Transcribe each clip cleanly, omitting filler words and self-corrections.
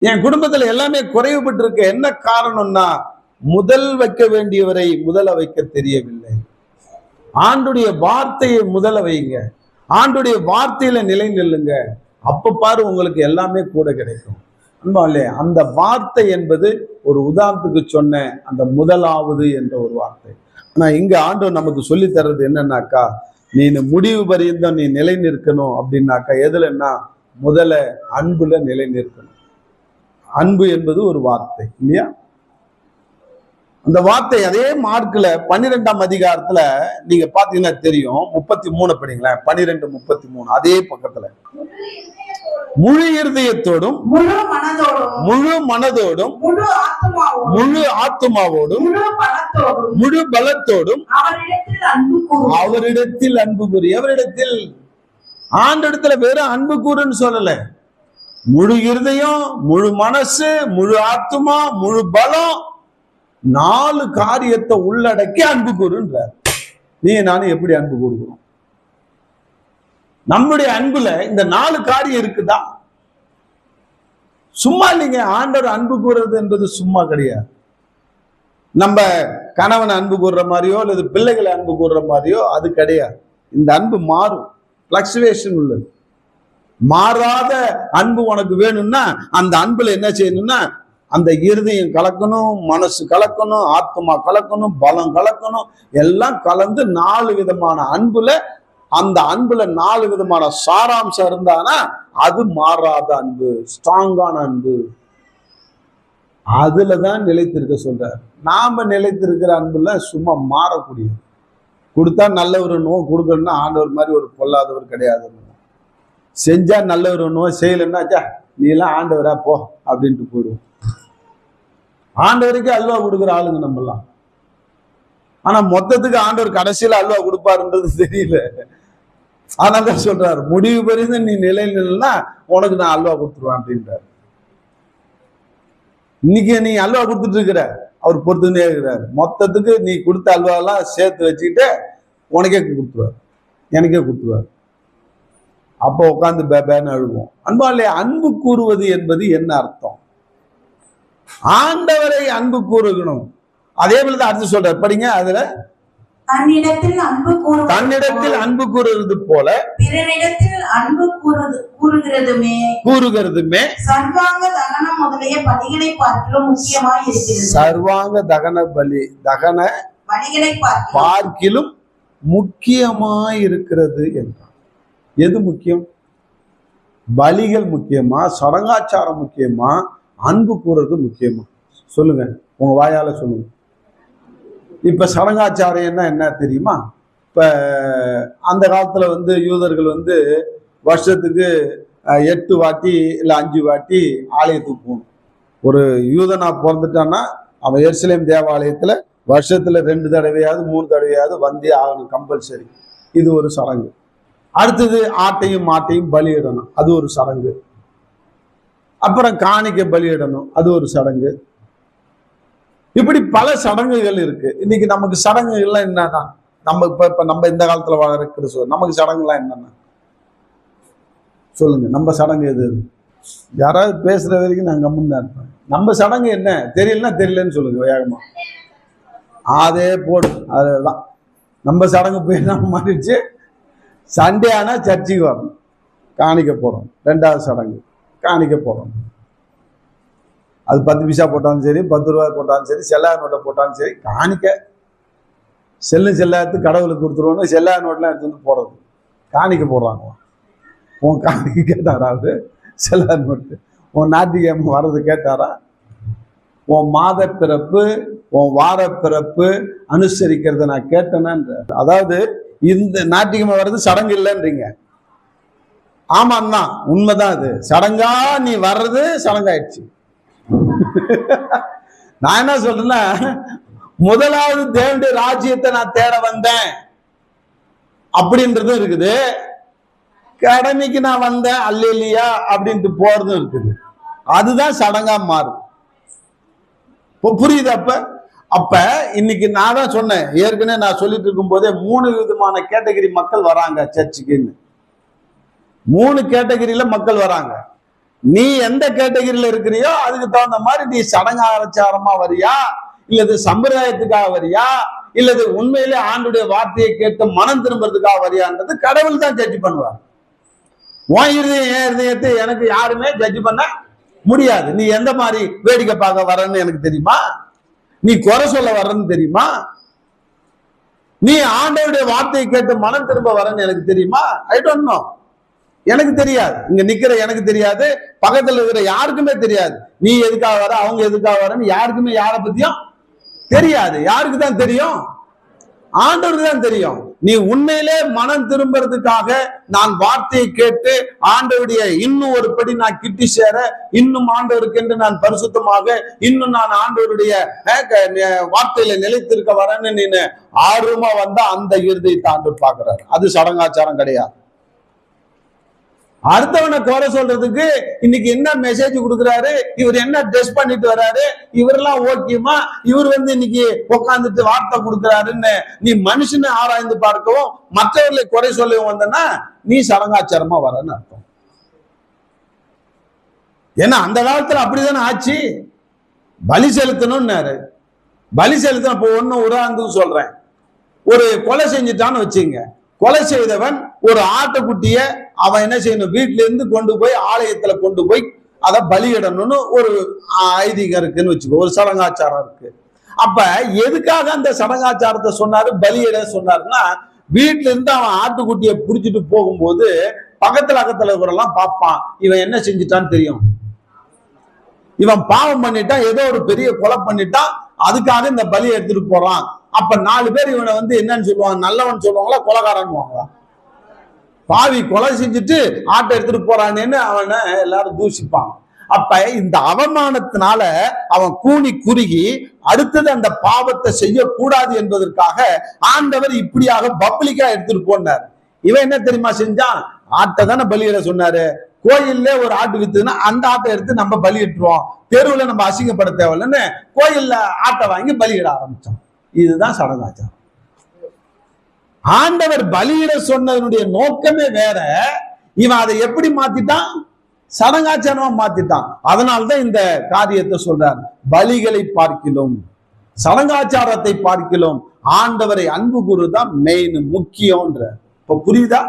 என் குடும்பத்துல எல்லாமே குறைவுபட்டு இருக்க. என்ன காரணம்னா, முதல் வைக்க வேண்டியவரை முதல வைக்க தெரியவில்லை. ஆண்டுடைய வார்த்தையை முதல வைங்க. ஆண்டுடைய வார்த்தையில நிலை நில்லுங்க. அப்ப பாரு உங்களுக்கு எல்லாமே கூட கிடைக்கும். இல்லையா? அந்த வார்த்தை என்பது ஒரு உதாரணத்துக்கு சொன்ன அந்த முதலாவது என்ற ஒரு வார்த்தை. ஆனா இங்க ஆண்டவர் நமக்கு சொல்லி தர்றது என்னன்னாக்கா, நீ முடிவு பரியந்தம் நீ நிலை நிற்கணும் அப்படின்னாக்கா எதுலன்னா முதல்ல அன்புல நிலை நிற்கணும். அன்பு என்பது ஒரு வார்த்தை இல்லையா? அந்த வார்த்தை அதே மார்க்ல 12ஆம் அதிகாரத்துல நீங்க பாத்தீங்கன்னா தெரியும். 33 படிங்களேன். 12:33 அதே பக்கத்துல முழு இருதயத்தோடும் முழு மனதோடும் முழு ஆத்மாவோடும் முழு பலத்தோடும் அவரிடத்தில் அன்பு கூறி. அவரிடத்தில் ஆண்டவரிடத்துல வெறும் அன்பு கூறுன்னு சொல்லல. முழு இருதயம், முழு மனசு, முழு ஆத்மா, முழு பலம், 4 காரியத்தை உள்ளடக்கி அன்பு கூறுன்றார். நீ நானும் எப்படி அன்பு கூறுகிறோம்? நம்முடைய அன்புல இந்த 4 காரியம் இருக்குதா? சும்மா இல்லைங்க. ஆண்டவர் அன்பு கூறுறது என்பது சும்மா கிடையாது. நம்ம கணவனை அன்பு கூறுற மாதிரியோ அல்லது பிள்ளைகளை அன்பு கூறுற மாதிரியோ அது கிடையாது. இந்த அன்பு மாறும், பிளக்சுவேஷன் உள்ளது. மாறாத அன்பு உனக்கு வேணும்னா அந்த அன்புல என்ன செய்யணும்னா அந்த இருதயம் கலக்கணும், மனசு கலக்கணும், ஆத்மா கலக்கணும், பலம் கலக்கணும், எல்லாம் கலந்து 4 விதமான அன்புல, அந்த அன்புல 4 விதமான சாராம்சம் இருந்தானா அது மாறாத அன்பு, ஸ்ட்ராங்கான அன்பு. அதுலதான் நிலைத்திருக்க சொல்றாரு. நாம நிலைத்திருக்கிற அன்புல சும்மா மாறக்கூடிய, கொடுத்தா நல்லவர் நோய், கொடுக்கணும்னா ஆண்டவர் மாதிரி ஒரு பொல்லாதவர் கிடையாது. செஞ்சா நல்லவர் நோய், செய்யலன்னா நீ எல்லாம் ஆண்டவரா போ அப்படின்ட்டு போயிடுவோம். ஆண்டவருக்கு அல்வா கொடுக்குற ஆளுங்க நம்மலாம். ஆனா மொத்தத்துக்கு ஆண்டவர் கடைசியில அல்வா கொடுப்பாருன்றது தெரியல. அதனாலதான் சொல்றாரு, முடிவு பெரிந்து நீ நிலையிலன்னா உனக்கு நான் அல்வா கொடுத்துருவேன் அப்படின்றாரு. இன்னைக்கு நீ அல்வா கொடுத்துட்டு இருக்கிற, அவர் பொறுத்துனே இருக்கிறாரு. மொத்தத்துக்கு நீ கொடுத்த அல்வாலாம் சேர்த்து வச்சுக்கிட்டு உனக்கே கொடுத்துருவார், எனக்கே கொடுத்துருவார். அப்போ உட்காந்து பேன்னு அழுவோம். அன்பாலே அன்பு கூறுவது என்பது என்ன அர்த்தம்? ஆண்டவரை அன்பு கூறுகணும். அதே போலதான் அடுத்து சொல்ற படிங்க. அதுல தன்னிடத்தில் அன்பு கூறுவது போல பிறனிடத்தில் அன்பு கூறுகிறதுமே சர்வாங்க தகனம் முதலிய பலிகளை பார்க்கிலும் முக்கியமாய் இருக்கிறது. சர்வாங்க தகன பலிகளை பார்க்கிலும் முக்கியமாய் இருக்கிறது என்றார். எது முக்கியம்? பலிகள் முக்கியமா, சடங்காச்சாரம் முக்கியமா, அன்பு கூறுறது முக்கியமா? சொல்லுங்க, உங்க வாயால சொல்லுங்க. இப்ப சடங்காச்சாரம் என்ன தெரியுமா? இப்ப அந்த காலத்துல யூதர்கள் வருஷத்துக்கு 8 வாட்டி இல்ல 5 வாட்டி ஆலயத்துக்கு போகணும். ஒரு யூதனா பிறந்துட்டான்னா அவன் எருசலேம் தேவாலயத்துல வருஷத்துல 2 தடவையாவது 3 தடவையாவது வந்தே ஆகணும், கம்பல்சரி. இது ஒரு சடங்கு. அடுத்தது ஆட்டையும் மாட்டையும் பலியிடணும், அது ஒரு சடங்கு. அப்புறம் காணிக்க பலியிடணும், அது ஒரு சடங்கு. இப்படி பல சடங்குகள் இருக்கு. இன்னைக்கு நமக்கு சடங்குகள்லாம் என்னன்னா, நம்ம இப்ப நம்ம இந்த காலத்துல வாழ்க்கிற நமக்கு சடங்குலாம் என்னன்னா சொல்லுங்க. நம்ம சடங்கு எது? யாராவது பேசுற வரைக்கும் நான் கம்முன்னு தான் இருப்பேன். நம்ம சடங்கு என்ன தெரியலன்னா தெரியலன்னு சொல்லுங்க வேகமா. அதே போடு, அதுதான் நம்ம சடங்கு. போய் என்ன மாறிடுச்சு? சண்டே ஆனா சர்ச்சுக்கு வரணும், காணிக்க போறோம். 2வது சடங்கு காணிக்க போறோம். அது 10 பைசா போட்டாலும் சரி, 10 ரூபாய் போட்டாலும் சரி, செல்லாத நோட்டை போட்டாலும் சரி, காணிக்க. செல்லாத்து கடவுளுக்கு கொடுத்துருவோன்னு செல்லாத நோட்டெலாம் எடுத்து போடுறது, காணிக்க போடுறாங்க. உன் காணிக்க கேட்டாரா? அவரு செல்லாத நோட்டு உன் ஞாயிற்றுக்கிழமை வர்றது கேட்டாரா? உன் மாத பிறப்பு, உன் வார பிறப்பு அனுசரிக்கிறத நான் கேட்டேனான்ற. அதாவது இந்த ஞாயிற்றுக்கிழமை வர்றது சடங்கு இல்லைன்றீங்க. ஆமாம்னா உண்மைதான். அது சடங்கா நீ வர்றது சடங்காயிடுச்சு. நான் என்ன சொல்றேன்னா, முதலாவது தேவனுடைய ராஜ்யத்தை நான் தேட வந்தேன் அப்படின்றதும் இருக்குது, கடமைக்கு நான் வந்தேன் அல்லேலியா அப்படின்ட்டு போறதும் இருக்குது. அதுதான் சடங்கா மாறும். புரியுது? அப்ப இன்னைக்கு நான் தான் சொன்னேன், ஏற்கனவே நான் சொல்லிட்டு இருக்கும் போதே 3 விதமான கேட்டகரி மக்கள் வராங்க சர்ச்சுக்குன்னு. 3 கேட்டகரியில மக்கள் வராங்க. நீ எந்த கேட்டகரியில இருக்கிறியோ அதுக்கு தகுந்த மாதிரி நீ சடங்காச்சாரமா வரியா, இல்லது சம்பிரதாயத்துக்காக வரியா, இல்லது உண்மையிலே ஆண்டுடைய வார்த்தையை கேட்டு மனம் திரும்புறதுக்காக வரியான்றது கடவுள் தான் ஜட்ஜ் பண்ணுவார். உன் இருதயம் என் இருதயத்தை எனக்கு யாருமே ஜட்ஜ் பண்ண முடியாது. நீ எந்த மாதிரி வேடிக்கை பார்க்க வரன்னு எனக்கு தெரியுமா? நீ குறை சொல்ல வர்றன்னு தெரியுமா? நீ ஆண்டவருடைய வார்த்தையை கேட்டு மனம் திரும்ப வரன்னு எனக்கு தெரியுமா? I don't know. எனக்கு தெரியாது. இங்க நிக்கிற எனக்கு தெரியாது, பக்கத்துல இருக்கிற யாருக்குமே தெரியாது. நீ எதுக்காக வர, அவங்க எதுக்காக வரன்னு யாருக்குமே யாரை பத்தியும் தெரியாது. யாருக்கு தான் தெரியும்? ஆண்டவருக்கு தான் தெரியும். நீ உண்மையிலே மனம் திரும்புறதுக்காக நான் வார்த்தையை கேட்டு ஆண்டவருடைய இன்னும் ஒரு படி நான் கிட்டி சேர, இன்னும் ஆண்டவருக்கு என்று நான் பரிசுத்தமாக, இன்னும் நான் ஆண்டவருடைய வார்த்தையில நிலைத்திருக்க வரேன்னு நீ ஆர்வமா வந்தா அந்த இருதயத்தை ஆண்டவர் பார்க்கிறார். அது சடங்காச்சாரம் கிடையாது. அடுத்தவனை குறை சொல்றதுக்கு இன்னைக்கு என்ன மெசேஜ் கொடுக்குறாரு, இவர் என்ன ட்ரெஸ் பண்ணிட்டு வர்றாரு, இவரெல்லாம் ஓகேமா, இவர் இன்னைக்கு உட்காந்துட்டு வார்த்தை கொடுக்குறாருன்னு நீ மனுஷனை ஆராய்ந்து பார்க்கவும் மற்றவர்களை குறை சொல்லவும் வந்தனா நீ சடங்காச்சாரமா வரன்னு அர்த்தம். ஏன்னா அந்த காலத்துல அப்படிதானே ஆச்சு. பலி செலுத்தணும்னாரு. பலி செலுத்தணும். இப்போ ஒன்னும் உதாரணத்துக்கு சொல்றேன். ஒரு கொலை செஞ்சுட்டான்னு வச்சுங்க. கொலை செய்தவன் ஒரு ஆட்டுக்குட்டிய அவன் என்ன செய்யணும், வீட்டுல இருந்து கொண்டு போய் ஆலயத்துல கொண்டு போய் அதை பலியிடணும்னு ஒரு ஐதீகம் இருக்குன்னு வச்சுக்கோ, ஒரு சடங்காச்சாரம் இருக்கு. அப்ப எதுக்காக அந்த சடங்காச்சாரத்தை சொன்னாரு, பலியிட சொன்னாருன்னா, வீட்டுல இருந்து அவன் ஆட்டுக்குட்டியை புடிச்சிட்டு போகும்போது பக்கத்துல இருக்கிறவரெல்லாம் பார்ப்பான், இவன் என்ன செஞ்சுட்டான்னு தெரியும். இவன் பாவம் பண்ணிட்டான், ஏதோ ஒரு பெரிய கொலை பண்ணிட்டான், அதுக்காக இந்த பலியை எடுத்துட்டு போறான். அப்ப 4 பேர் இவனை என்னன்னு சொல்லுவாங்க, நல்லவன் சொல்லுவாங்களா, கொலைகாரன்னுவாங்களா? பாவி கொலை செஞ்சுட்டு ஆட்டை எடுத்துட்டு போறானேன்னு அவனை எல்லாரும் தூஷிப்பான். அப்ப இந்த அவமானத்தினால அவன் கூனி குறுகி அடுத்தது அந்த பாவத்தை செய்யக்கூடாது என்பதற்காக ஆண்டவர் இப்படியாக பப்ளிக்கா எடுத்துட்டு போனார். இவன் என்ன தெரியுமா செஞ்சான், ஆட்டை தானே பலியிட சொன்னாரு. கோயில்ல ஒரு ஆட்டு வித்துன்னா அந்த ஆட்டை எடுத்து நம்ம பலியிட்டுருவோம், தெருவுல நம்ம அசிங்கப்பட தேவையில்லைன்னு கோயில்ல ஆட்டை வாங்கி பலியிட ஆரம்பிச்சோம். இதுதான் சடங்காச்சாரம். ஆண்டவர் பலியிட சொன்னதனுடைய நோக்கமே வேற. இவன் அதை எப்படி மாத்திட்டான், சடங்காச்சாரமா மாத்திட்டான். அதனால்தான் இந்த காரியத்தை சொல்றார், பலிகளை பார்க்கிலும் சடங்காச்சாரத்தை பார்க்கிலும் ஆண்டவரை அன்பு கூறுதான் மெயின் முக்கியம்ன்ற. இப்ப புரியுதா?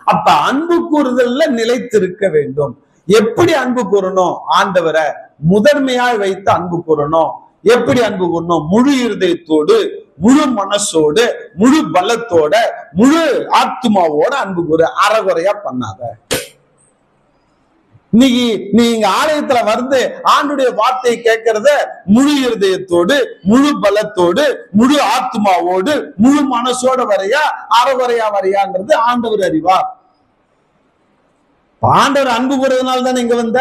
அப்ப அன்பு கூறுதல்ல நிலைத்திருக்க வேண்டும். எப்படி அன்பு கூறணும், ஆண்டவரை முதன்மையாய் வைத்து அன்பு கூறணும். எப்படி அன்பு கூறணும், முழு இருதயத்தோடு, முழு மனசோடு, முழு பலத்தோட, முழு ஆத்மாவோட அன்பு கூறு. அறகுறையா பண்ணாத. இன்னைக்கு நீங்க ஆலயத்துல வந்து ஆண்டுடைய வார்த்தையை கேட்கறத முழு இருதயத்தோடு, முழு பலத்தோடு, முழு ஆத்மாவோடு, முழு மனசோட வரையா, அறகுறையா வரையான்றது ஆண்டவர் அறிவார். ஆண்டவர் அன்பு கூறதுனால தானே இங்க வந்த.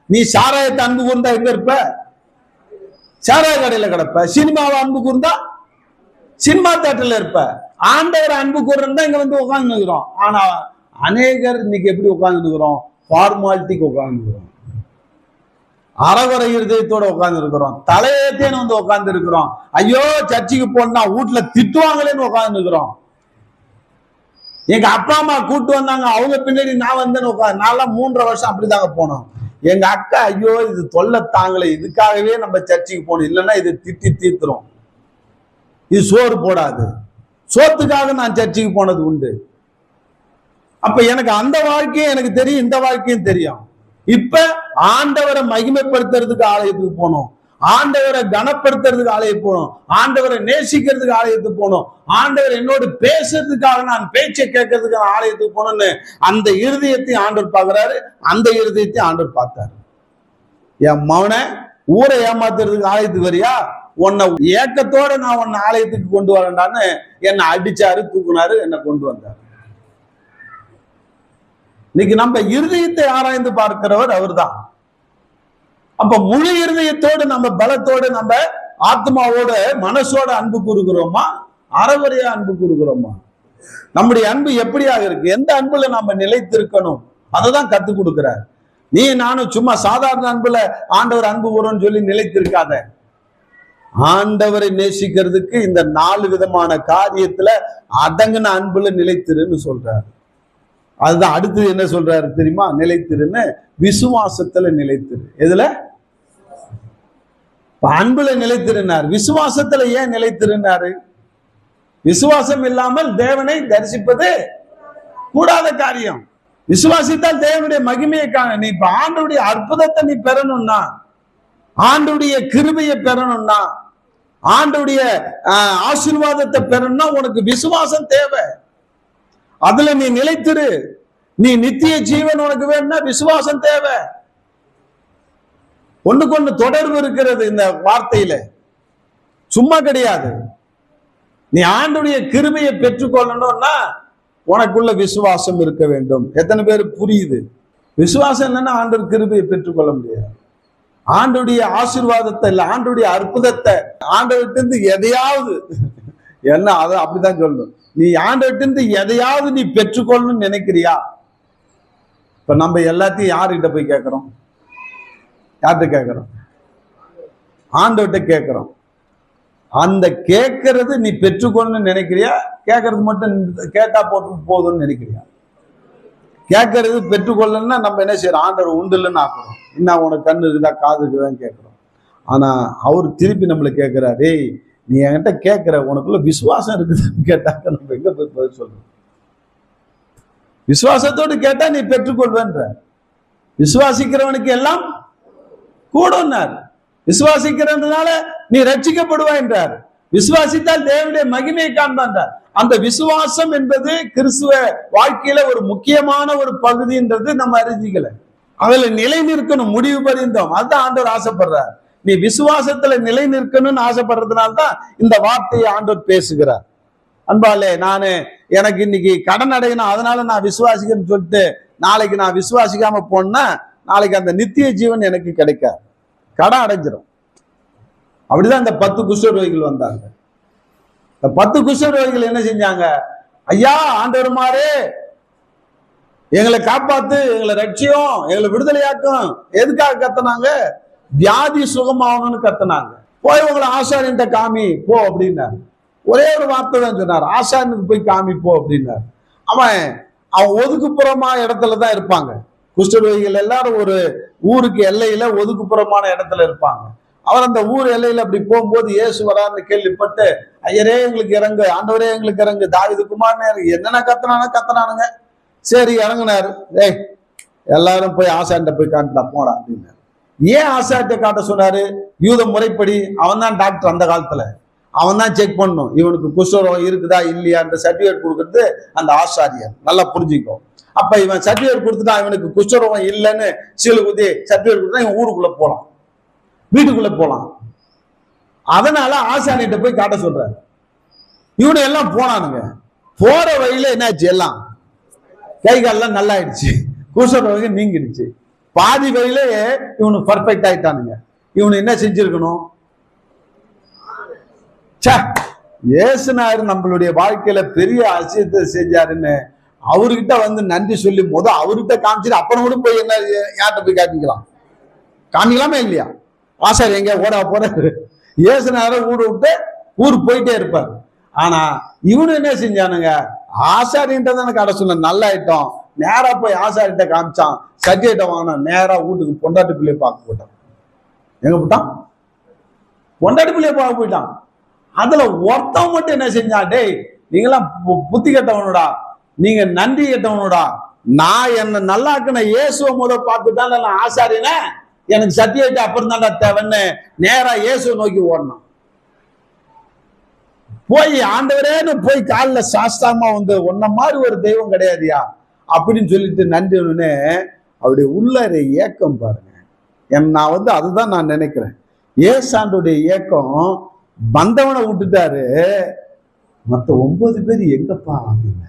நீ சாராயத்தை அன்பு கூர்ந்தா எங்க இருப்ப? சாராய கடையில கிடப்ப. சினிமாவை அன்பு கூர்ந்தா சினிமா தியேட்டர்ல இருப்ப. ஆண்டவர் அன்பு கூறா இங்க உட்கார்ந்து இருக்கிறோம். ஆனா அநேகர் இன்னைக்கு எப்படி உட்கார்ந்து இருக்கிறோம், ஃபார்மாலிட்டிக்கு உட்கார்ந்து இருக்கிறோம், அறகுறை இருதயத்தோட உட்கார்ந்து இருக்கிறோம், தலையேத்தேன்னு உட்கார்ந்து இருக்கிறோம். ஐயோ சர்ச்சுக்கு போனா வீட்டுல திட்டுவாங்களேன்னு உட்கார்ந்து இருக்கிறோம். எங்க அப்பா அம்மா கூட்டு வந்தாங்க, அவங்க பின்னாடி நான் வந்தேன்னு உட்காந்து, நான்லாம் 3.5 வருஷம் அப்படிதாங்க போனோம். எங்க அக்கா ஐயோ இது தொல்லை தாங்களே, இதுக்காகவே நம்ம சர்ச்சுக்கு போகணும், இல்லைன்னா இது திட்டி தீர்த்துரும், இது சோறு போடாது. சோத்துக்காக நான் சர்ச்சுக்கு போனது உண்டு. அப்ப எனக்கு அந்த வாழ்க்கையும் எனக்கு தெரியும், இந்த வாழ்க்கையும் தெரியும். இப்ப ஆண்டவரை மகிமைப்படுத்துறதுக்கு ஆலயத்துக்கு போனோம், ஆண்டவரை கனப்படுத்துறதுக்கு ஆலயம் போனோம், ஆண்டவரை நேசிக்கிறதுக்கு ஆலயத்துக்கு போனோம், ஆண்டவர் என்னோடு பேசுறதுக்காக நான் பேச்சை கேட்கறதுக்கு ஆலயத்துக்கு போனோம்னு அந்த இருதயத்தையும் ஆண்டவர் பார்க்கிறாரு, அந்த இருதயத்தையும் ஆண்டவர் பார்த்தாரு. என் மவனை ஊரை ஏமாத்துறதுக்கு ஆலயத்துக்கு வரியா, உன்னை ஏக்கத்தோட நான் உன்னை ஆலயத்துக்கு கொண்டு வரேன்டான்னு என்னை அடிச்சாரு, தூக்குனாரு, என்னை கொண்டு வந்தாரு. இன்னைக்கு நம்ம இருதயத்தை ஆராய்ந்து பார்க்கிறவர் அவர் தான். அப்ப முழு இருதயத்தோடு, நம்ம பலத்தோடு, நம்ம ஆத்மாவோட, மனசோட அன்பு கூறுகிறோமா, அறகுறையா அன்பு கூறுகிறோமா? நம்முடைய அன்பு எப்படியாக இருக்கு, எந்த அன்புல நம்ம நிலைத்திருக்கணும், அததான் கத்துக் கொடுக்கிறார். நீ நானும் சும்மா சாதாரண அன்புல ஆண்டவர் அன்பு கூறன்னு சொல்லி நிலைத்திருக்காத. ஆண்டவரை நேசிக்கிறதுக்கு இந்த 4 விதமான காரியத்துல அடங்கின அன்புல நிலைத்திருன்னு சொல்றார். அதுதான் அடுத்து என்ன சொல்றாரு தெரியுமா? நிலைத்திருன்னு. விசுவாசத்துல நிலைத்திரு. எதுல? அன்புல நிலைத்திருந்தார். விசுவாசத்துல ஏன் நிலைத்திருந்தாரு? விசுவாசம் இல்லாமல் தேவனை தரிசிப்பது கூடாத காரியம். விசுவாசித்தால் தேவனுடைய மகிமையை காண. நீ இப்ப ஆண்டவருடைய அற்புதத்தை நீ பெறணும்னா, ஆண்டவருடைய கிருபையை பெறணும்னா, ஆண்டவருடைய ஆசீர்வாதத்தை பெறணும்னா உனக்கு விசுவாசம் தேவை. அதுல நீ நிலைத்திரு. நீ நித்திய ஜீவன் உனக்கு வேணும்னா விசுவாசம் தேவை. ஒண்ணுக்கு ஒண்ணு தொடர்பு இருக்கிறது இந்த வார்த்தையில, சும்மா கிடையாது. நீ ஆண்டவருடைய கிருபையை பெற்றுக்கொள்ளணும்னா உனக்குள்ள விசுவாசம் இருக்க வேண்டும். எத்தனை பேர் புரியுது? விசுவாசம் இல்லைன்னா ஆண்டவர் கிருபையை பெற்றுக்கொள்ள முடியாது. ஆண்டவருடைய ஆசீர்வாதத்தை இல்ல, ஆண்டவருடைய அற்புதத்தை, ஆண்டவர்கிட்ட எதையாவது என்ன அதை அப்படிதான் சொல்லணும். நீ ஆண்டவர்கிட்ட எதையாவது நீ பெற்றுக்கொள்ளணும்னு நினைக்கிறியா? இப்ப நம்ம எல்லாத்தையும் யாருகிட்ட போய் கேட்கிறோம்? யார்கிட்ட கேட்கிறோம்? ஆண்டவர்கிட்ட கேட்கிறோம். அந்த கேட்கறது நீ பெற்றுக்கொள்ளணும்னு நினைக்கிறியா? கேட்கறது மட்டும் கேட்டா போதும்னு நினைக்கிறியா? கேட்கறது பெற்றுக்கொள்ளணும்னா நம்ம என்ன செய்யறோம்? ஆண்டவர் உண்டு இல்லைன்னு ஆக்குறோம். இன்னும் உனக்கு கண்ணு இருக்குதா, காது இருக்குதான்னு கேட்கிறோம். ஆனா அவர் திருப்பி நம்மளை கேட்கிறாரு, நீ என்கிட்ட கேட்கிற உனக்குள்ள விசுவாசம் இருக்குதுன்னு கேட்டாக்க நம்ம எங்க போய் பதில் சொல்றோம்? விசுவாசத்தோடு கேட்டா நீ பெற்றுக்கொள்வேன்ற. விசுவாசிக்கிறவனுக்கு எல்லாம் கூடன்னார். விசுவாசிக்கிறதுனால நீ ரட்சிக்கப்படுவாய் என்றார். விசுவாசித்தால் தேவனுடைய மகிமையை காண்பான்றார். அந்த விசுவாசம் என்பது கிறிஸ்துவ வாழ்க்கையில ஒரு முக்கியமான ஒரு பகுதின்றது நம்ம அறிஞ்சிக்கல. அதுல நிலை நிற்கணும் முடிவு பரிந்தோம். அதுதான் ஆண்டவர் ஆசைப்படுறார். நீ விசுவாசத்துல நிலை நிற்கணும்னு ஆசைப்படுறதுனால்தான் இந்த வார்த்தையை ஆண்டவர் பேசுகிறார். அன்பாலே, எனக்கு இன்னைக்கு கடன் அடையணும், அதனால நான் விசுவாசிக்கிறேன்னு சொல்லிட்டு நாளைக்கு நான் விசுவாசிக்காம போனா நாளைக்கு அந்த நித்திய ஜீவன் எனக்கு கிடைக்காது, கடன் அடைஞ்சிடும். அப்படிதான் இந்த 10 குஷ்டரோகிகள் வந்தாங்க. இந்த 10 குஷ்டரோகிகள் என்ன செஞ்சாங்க? ஐயா ஆண்டவருமாரே, எங்களை காப்பாத்து, எங்களை ரட்சியும், எங்களை விடுதலையாக்கும். எதுக்காக கத்துனாங்க? வியாதி சுகமாகணும்னு கத்துனாங்க. போய் உங்களை ஆசாரியன்ட்ட காமி போ அப்படின்னாரு. ஒரே ஒரு வார்த்தை தான் சொன்னார், ஆசாரியனுக்கு போய் காமி போ அப்படின்னாரு. அவன் ஒதுக்குப்புறமா இடத்துலதான் இருப்பாங்க. குஷ்டரோகிகள் எல்லாரும் ஒரு ஊருக்கு எல்லையில ஒதுக்குப்புறமான இடத்துல இருப்பாங்க. அவர் அந்த ஊர் எல்லையில அப்படி போகும்போது இயேசு வரான்னு கேள்விப்பட்டு, ஐயரே எங்களுக்கு இறங்கு, ஆண்டவரே எங்களுக்கு இறங்கு, தாவீது குமாரனே, என்னென்ன கத்துனானுங்க. சரி இறங்குனாரு. எல்லாரும் போய் ஆசாரிட்ட போய் காட்டலாம் போடா அப்படின்னாரு. ஏன் ஆசாரிட்ட காட்ட சொன்னாரு? யூத முறைப்படி அவன் தான் டாக்டர். அந்த காலத்துல அவன் தான் செக் பண்ணணும், இவனுக்கு குஷ்டரோகம் இருக்குதா இல்லையான்ற சர்டிபிகேட் கொடுக்கறது அந்த ஆசாரியர். நல்லா புரிஞ்சுக்கோ. அப்ப இவன் சர்டிபிகேட் கொடுத்துட்டா இவனுக்கு குஷ்டரோகம் இல்லைன்னு சீல குத்தி சர்டிபிகேட் கொடுத்தா இவன் ஊருக்குள்ள போலாம், வீட்டுக்குள்ள போலாம். அதனால ஆசாரிட்ட போய் காட்ட சொல்றாரு. இவனு எல்லாம் போனானுங்க. போற வழியில என்னாச்சு? எல்லாம் கை காலெல்லாம் நல்லா ஆயிடுச்சு, குஷ்டரோகம் நீங்கிடுச்சு. பாதி வழியில இவனு பர்ஃபெக்ட் ஆயிட்டானுங்க. இவனு என்ன செஞ்சிருக்கணும்? ஏசுனாரு நம்மளுடைய வாழ்க்கையில பெரிய அதிசயத்தை செஞ்சாருன்னு அவர்கிட்ட வந்து நன்றி சொல்லி அவர்கிட்ட காமிச்சிட்டு அப்புறம் கூட போய் என்ன யார்கிட்ட போய் காமிக்கலாமா இல்லையா? ஆசாரி எங்க ஓட போறாரு, ஏசுனார ஊடு விட்டு ஊருக்கு போயிட்டே இருப்பாரு. ஆனா இவனு என்ன செஞ்சானுங்க? ஆசாரின்ட்ட தானே கடை சொன்ன, நல்லா ஆயிட்டோம். நேரா போய் ஆசாரிட்ட காமிச்சான், சர்டிஃபிகேட்டை வாங்கினா நேரா வீட்டுக்கு பொண்டாட்டி பிள்ளைய பார்க்க போயிட்டான். எங்க போட்டான்? பொண்டாட்டி பிள்ளைய பார்க்க போயிட்டான். அதுல ஒருத்தவன் மட்டும் என்ன செஞ்சான்? டேய் நீங்களாம் புத்தி கட்டவனுடா, நீங்க நன்றி கட்டவனுடா. நான் என்ன நல்லாக்குன இயேசுவை பார்த்துதான் நான் ஆசாரின, எனக்கு சர்டிஃபிகேட் அப்புறம் தான்டா தேவைன்னு நேரா இயேசுவை நோக்கி ஓடணும். போய் ஆண்டவரேன்னு போய் காலில் சாஸ்தாமா வந்து உன்ன மாதிரி ஒரு தெய்வம் கிடையாதுயா அப்படின்னு சொல்லிட்டு நன்றி. அவருடைய உள்ளறை ஏக்கம் பாருங்க. நான் வந்து அதுதான் நான் நினைக்கிறேன். ஏசாண்டுடைய ஏக்கம், வந்தவனை விட்டுட்டாரு, மற்ற 9 பேர் எங்கப்பா அப்படின்னு.